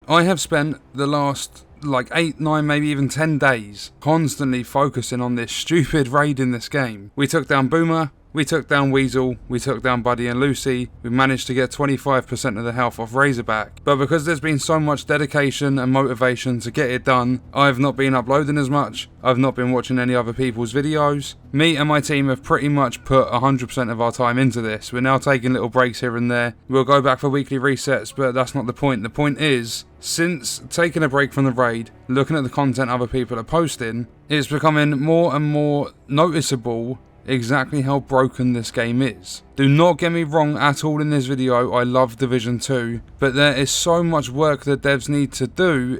I have spent the last like 8, 9, maybe even 10 days constantly focusing on this stupid raid in this game. We took down Boomer, we took down Weasel, we took down Buddy and Lucy, we managed to get 25% of the health off Razorback, but because there's been so much dedication and motivation to get it done, I've not been uploading as much, I've not been watching any other people's videos. Me and my team have pretty much put 100% of our time into this. We're now taking little breaks here and there. We'll go back for weekly resets, but that's not the point. The point is, since taking a break from the raid, looking at the content other people are posting, it's becoming more and more noticeable exactly how broken this game is. Do not get me wrong at all in this video, I love Division 2, but there is so much work the devs need to do,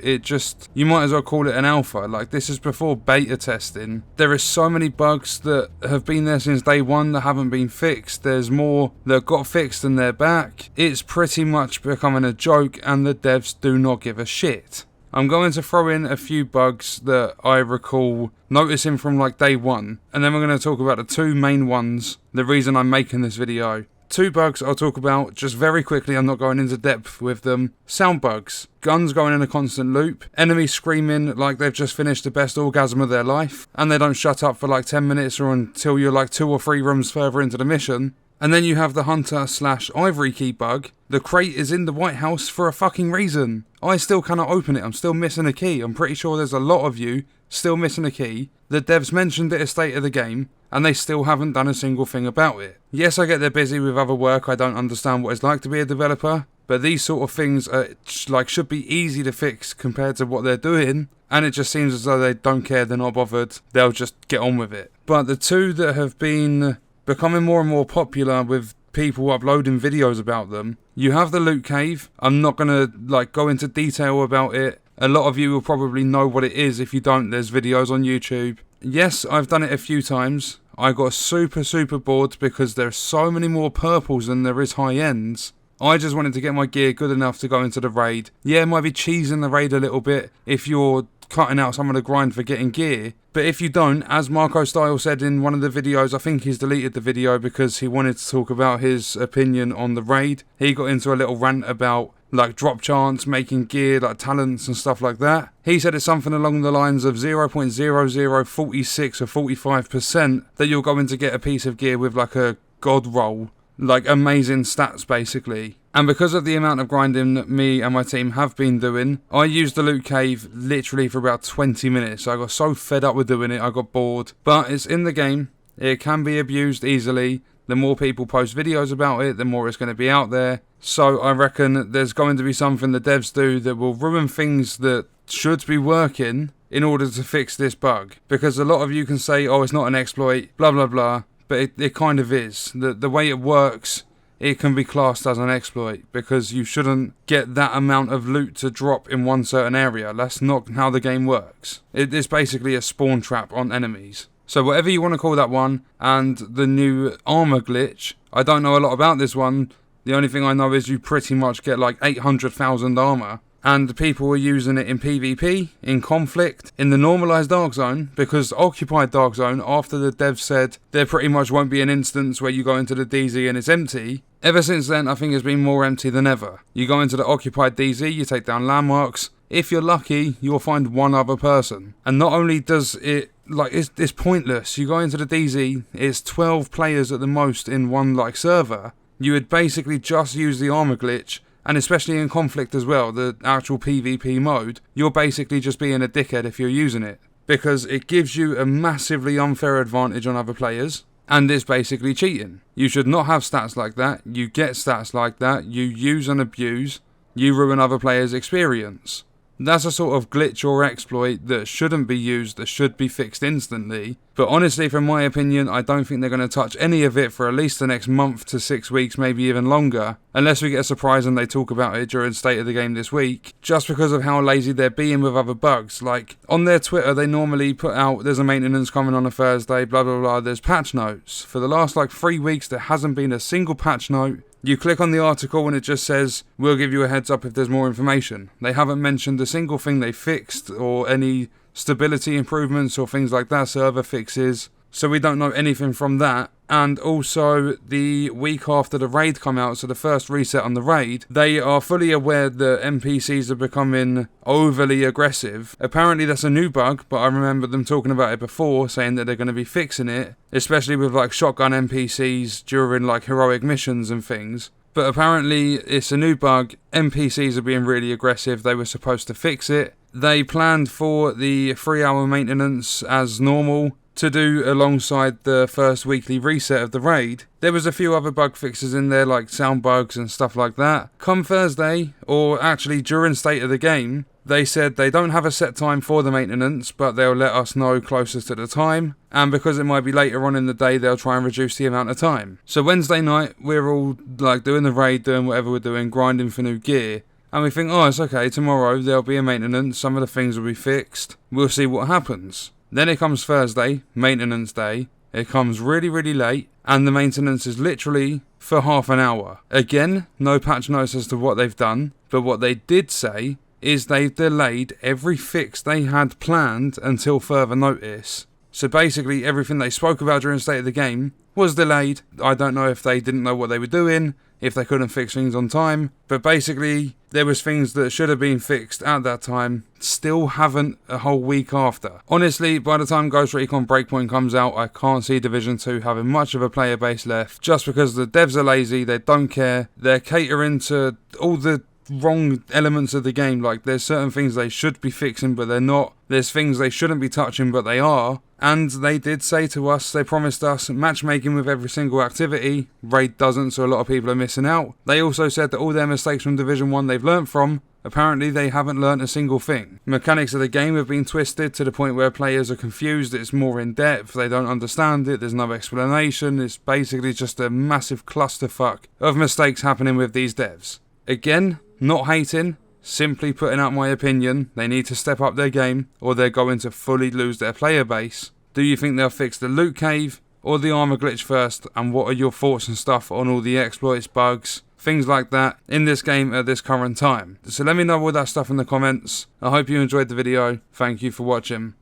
you might as well call it an alpha. Like, this is before beta testing. There is so many bugs that have been there since day one that haven't been fixed. There's more that got fixed and they're back. It's pretty much becoming a joke and the devs do not give a shit. I'm going to throw in a few bugs that I recall noticing from like day one, and then we're going to talk about the two main ones, the reason I'm making this video. 2 bugs I'll talk about just very quickly, I'm not going into depth with them. Sound bugs, guns going in a constant loop, enemies screaming like they've just finished the best orgasm of their life, and they don't shut up for like 10 minutes or until you're like 2 or 3 rooms further into the mission. And then you have the Hunter/Ivory Key bug. The crate is in the White House for a fucking reason. I still cannot open it. I'm still missing a key. I'm pretty sure there's a lot of you still missing a key. The devs mentioned it as state of the game, and they still haven't done a single thing about it. Yes, I get they're busy with other work. I don't understand what it's like to be a developer, but these sort of things are, should be easy to fix compared to what they're doing, and it just seems as though they don't care, they're not bothered, they'll just get on with it. But the two that have been becoming more and more popular with people uploading videos about them, you have the loot cave. I'm not gonna go into detail about it. A lot of you will probably know what it is. If you don't, there's videos on YouTube. Yes, I've done it a few times. I got super bored because there's so many more purples than there is high ends. I just wanted to get my gear good enough to go into the raid. Yeah, it might be cheesing the raid a little bit if you're cutting out some of the grind for getting gear, but if you don't, as Marco Style said in one of the videos, I think he's deleted the video because he wanted to talk about his opinion on the raid. He got into a little rant about drop chance, making gear, talents and stuff like that. He said it's something along the lines of 0.0046 or 45% that you're going to get a piece of gear with a god roll. Amazing stats basically. And because of the amount of grinding that me and my team have been doing, I used the loot cave literally for about 20 minutes. I got so fed up with doing it, I got bored. But it's in the game, it can be abused easily. The more people post videos about it, the more it's going to be out there. So I reckon there's going to be something the devs do that will ruin things that should be working in order to fix this bug. Because a lot of you can say, oh, it's not an exploit, blah blah blah. But it kind of is. The way it works, it can be classed as an exploit because you shouldn't get that amount of loot to drop in one certain area. That's not how the game works. It is basically a spawn trap on enemies. So whatever you want to call that one, and the new armor glitch, I don't know a lot about this one. The only thing I know is you pretty much get 800,000 armor. And people are using it in PvP, in Conflict, in the normalized Dark Zone, because Occupied Dark Zone, after the devs said there pretty much won't be an instance where you go into the DZ and it's empty, ever since then I think it's been more empty than ever. You go into the Occupied DZ, you take down landmarks. If you're lucky, you'll find one other person. And not only does it, it's pointless. You go into the DZ, it's 12 players at the most in one server. You would basically just use the armor glitch. And especially in Conflict as well, the actual PvP mode, you're basically just being a dickhead if you're using it. Because it gives you a massively unfair advantage on other players, and it's basically cheating. You should not have stats like that, you get stats like that, you use and abuse, you ruin other players' experience. That's a sort of glitch or exploit that shouldn't be used, that should be fixed instantly. But honestly, from my opinion, I don't think they're going to touch any of it for at least the next month to 6 weeks, maybe even longer. Unless we get a surprise and they talk about it during State of the Game this week. Just because of how lazy they're being with other bugs. On their Twitter, they normally put out, there's a maintenance coming on a Thursday, blah blah blah, there's patch notes. For the last 3 weeks, there hasn't been a single patch note. You click on the article and it just says, we'll give you a heads up if there's more information. They haven't mentioned a single thing they fixed or any stability improvements or things like that, server fixes. so we don't know anything from that. And also, the week after the raid come out, so the first reset on the raid, they are fully aware that NPCs are becoming overly aggressive. Apparently that's a new bug, but I remember them talking about it before, saying that they're going to be fixing it, especially with like shotgun NPCs during like heroic missions and things. But apparently it's a new bug, NPCs are being really aggressive, they were supposed to fix it. They planned for the 3-hour maintenance as normal to do alongside the first weekly reset of the raid. There was a few other bug fixes in there like sound bugs and stuff like that. Come Thursday, or actually during State of the Game, they said they don't have a set time for the maintenance, but they'll let us know closer to the time, and because it might be later on in the day, they'll try and reduce the amount of time. So Wednesday night, we're all like doing the raid, doing whatever we're doing, grinding for new gear, and we think, oh, it's okay, tomorrow there'll be a maintenance, some of the things will be fixed, we'll see what happens. Then it comes Thursday, maintenance day, it comes really, really late, and the maintenance is literally for half an hour. Again, no patch notes as to what they've done, but what they did say is they've delayed every fix they had planned until further notice. So basically everything they spoke about during State of the Game was delayed. I don't know if they didn't know what they were doing, if they couldn't fix things on time, but basically there was things that should have been fixed at that time, still haven't a whole week after. Honestly, by the time Ghost Recon Breakpoint comes out, I can't see Division 2 having much of a player base left, just because the devs are lazy, they don't care, they're catering to all the wrong elements of the game. Like, there's certain things they should be fixing but they're not, there's things they shouldn't be touching but they are, and they did say to us, they promised us matchmaking with every single activity. Raid doesn't, so a lot of people are missing out. They also said that all their mistakes from Division 1 they've learnt from. Apparently they haven't learnt a single thing. Mechanics of the game have been twisted to the point where players are confused, it's more in depth, they don't understand it, there's no explanation, it's basically just a massive clusterfuck of mistakes happening with these devs. Again, not hating, simply putting out my opinion. They need to step up their game or they're going to fully lose their player base. Do you think they'll fix the loot cave or the armor glitch first? And what are your thoughts and stuff on all the exploits, bugs, things like that in this game at this current time? So let me know all that stuff in the comments. I hope you enjoyed the video. Thank you for watching.